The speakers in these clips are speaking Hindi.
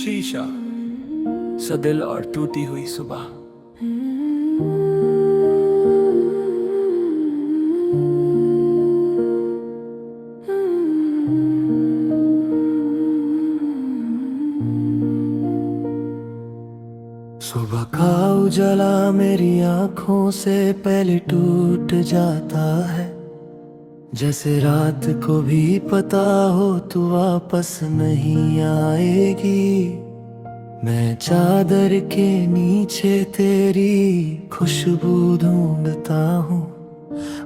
शीशा सा दिल और टूटी हुई सुबह। सुबह का उजाला मेरी आंखों से पहले टूट जाता है, जैसे रात को भी पता हो तू वापस नहीं आएगी। मैं चादर के नीचे तेरी खुशबू ढूंढता हूँ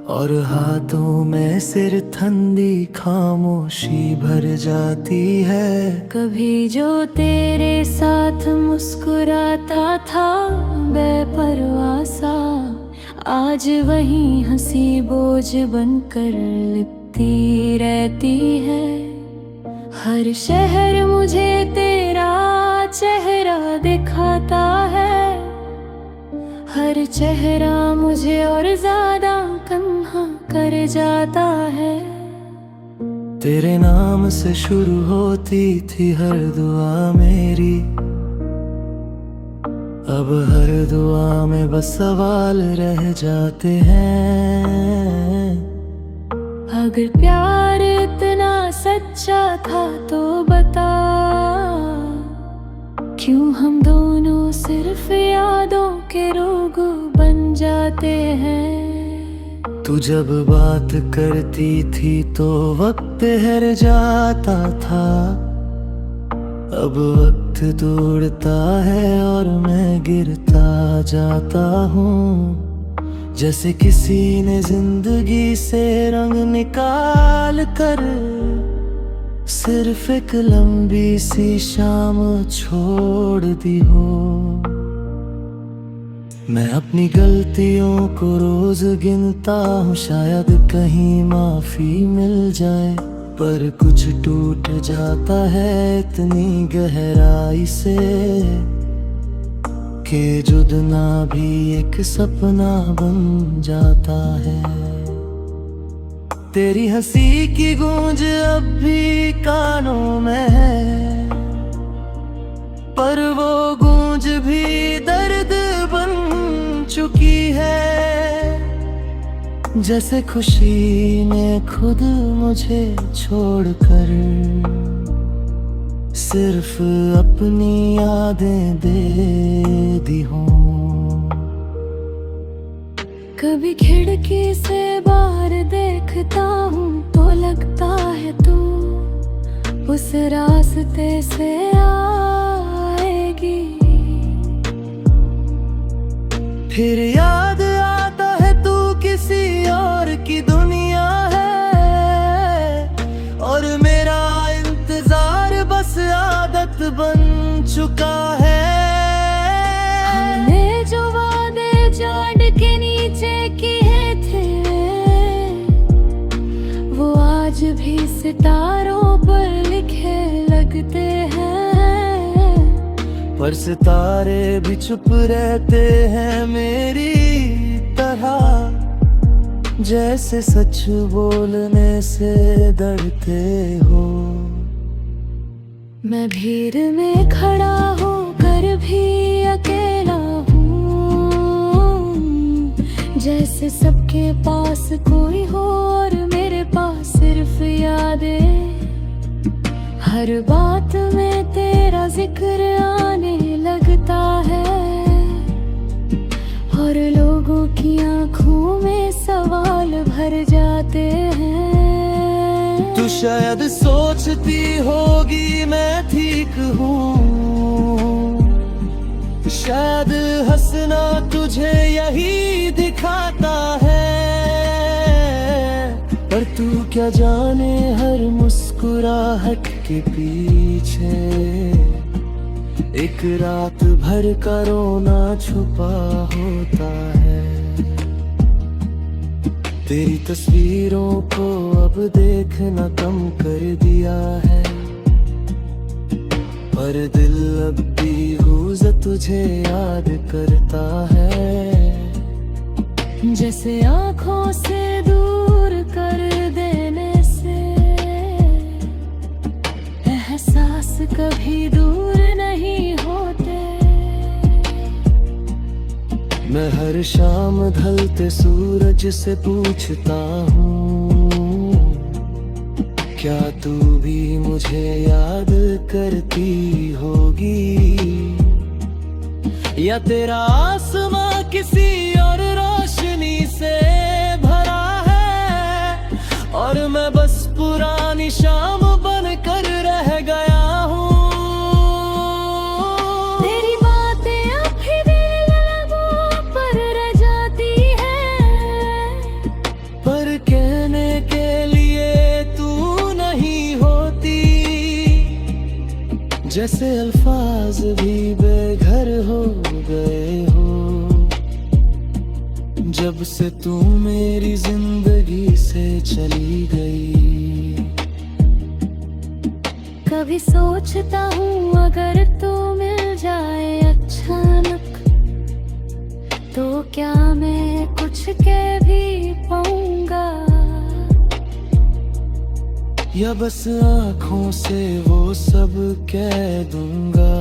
और हाथों में सिर ठंडी खामोशी भर जाती है। कभी जो तेरे साथ मुस्कुराता था बेपरवाह सा, आज वही हंसी बोझ बनकर लिपटी रहती है। हर शहर मुझे तेरा चेहरा दिखाता है, हर चेहरा मुझे और ज्यादा कन्हा कर जाता है। तेरे नाम से शुरू होती थी हर दुआ मेरी, अब हर दुआ में बस सवाल रह जाते हैं। अगर प्यार इतना सच्चा था तो बता, क्यों हम दोनों सिर्फ यादों के रोग बन जाते हैं। तू जब बात करती थी तो वक्त ठहर जाता था, अब वक्त दौड़ता है और मैं गिरता जाता हूँ। जैसे किसी ने जिंदगी से रंग निकाल कर सिर्फ एक लंबी सी शाम छोड़ दी हो। मैं अपनी गलतियों को रोज गिनता हूँ, शायद कहीं माफी मिल जाए, पर कुछ टूट जाता है इतनी गहराई से कि जुड़ना भी एक सपना बन जाता है। तेरी हंसी की गूंज अब भी कानों में है, पर वो गूंज भी दर्द बन चुकी है। जैसे खुशी ने खुद मुझे छोड़कर सिर्फ अपनी यादें दे दी हों। कभी खिड़की से बाहर देखता हूँ तो लगता है तू उस रास्ते से आएगी। फिर याद आता है तू किसी और की दुनिया है, और मेरा इंतजार बस आदत बन चुका है। हमने जो वादे झाड़ के नीचे किए थे, वो आज भी सितारों पर लिखे लगते हैं। पर सितारे भी चुप रहते हैं मेरी तरह, जैसे सच बोलने से डरते हो। मैं भीड़ में खड़ा होकर भी अकेला हूँ, जैसे सबके पास कोई हो और मेरे पास सिर्फ यादें। हर बात में तेरा जिक्र आने लगता है, और लोगों की आंखों में सवाल भर जाते हैं। तू शायद सोचती होगी मैं ठीक हूँ, शायद हंसना तुझे यही दिखाता है, पर तू क्या जाने हर मुस्कुराहट के पीछे एक रात भर का रोना छुपा होता है। तेरी तस्वीरों को अब देखना कम कर दिया है, पर दिल अब भी रोज तुझे याद करता है। जैसे आँखों से दूर कर देने से एहसास कभी दूर नहीं मैं हर शाम ढलते सूरज से पूछता हूँ, क्या तू भी मुझे याद करती होगी, या तेरा आसमां किसी और रोशनी से भरा है, और मैं बस पुरानी शाम बनकर रह गया हूँ। तेरी बातें अब भी दिल लबों पर रह जाती है, पर कहने के लिए तू नहीं होती, जैसे अल्फाज भी बेघर हो गए हो, जब से तू मेरी जिंदगी से चली गई। कभी सोचता हूँ अगर तू मिल जाए अचानक, तो क्या मैं कुछ कह भी पाऊंगा, या बस आँखों से वो सब कह दूंगा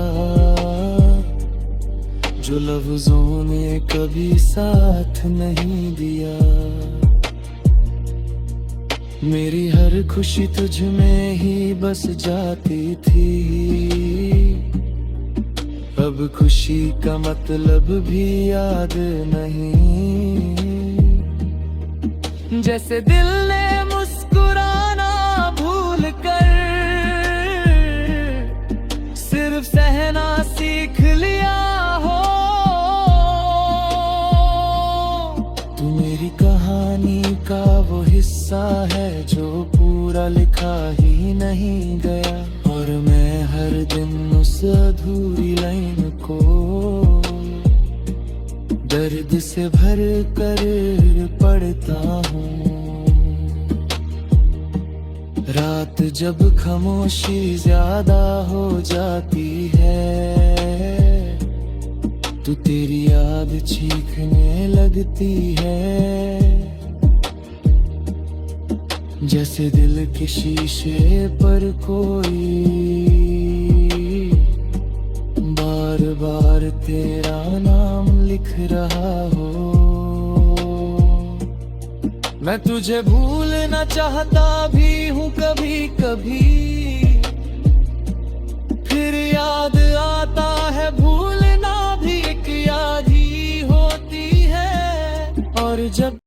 जो लफ्जों ने कभी साथ नहीं दिया। मेरी हर खुशी तुझ में ही बस जाती थी, अब खुशी का मतलब भी याद नहीं, जैसे दिल ने मुस्कुराना भूल कर सिर्फ सहना सीख लिया हो। तू मेरी कहानी का वो हिस्सा है जो पूरा लिखा ही नहीं गया, और मैं हर दिन उस अधूरी लाइन को दर्द से भर कर पढ़ता हूँ। रात जब खामोशी ज्यादा हो जाती है, तो तेरी याद चीखने लगती है, जैसे दिल के शीशे पर कोई बार बार तेरा नाम लिख रहा हो। मैं तुझे भूलना चाहता भी हूँ कभी कभी, फिर याद आता है भूलना भी एक याद ही होती है, और जब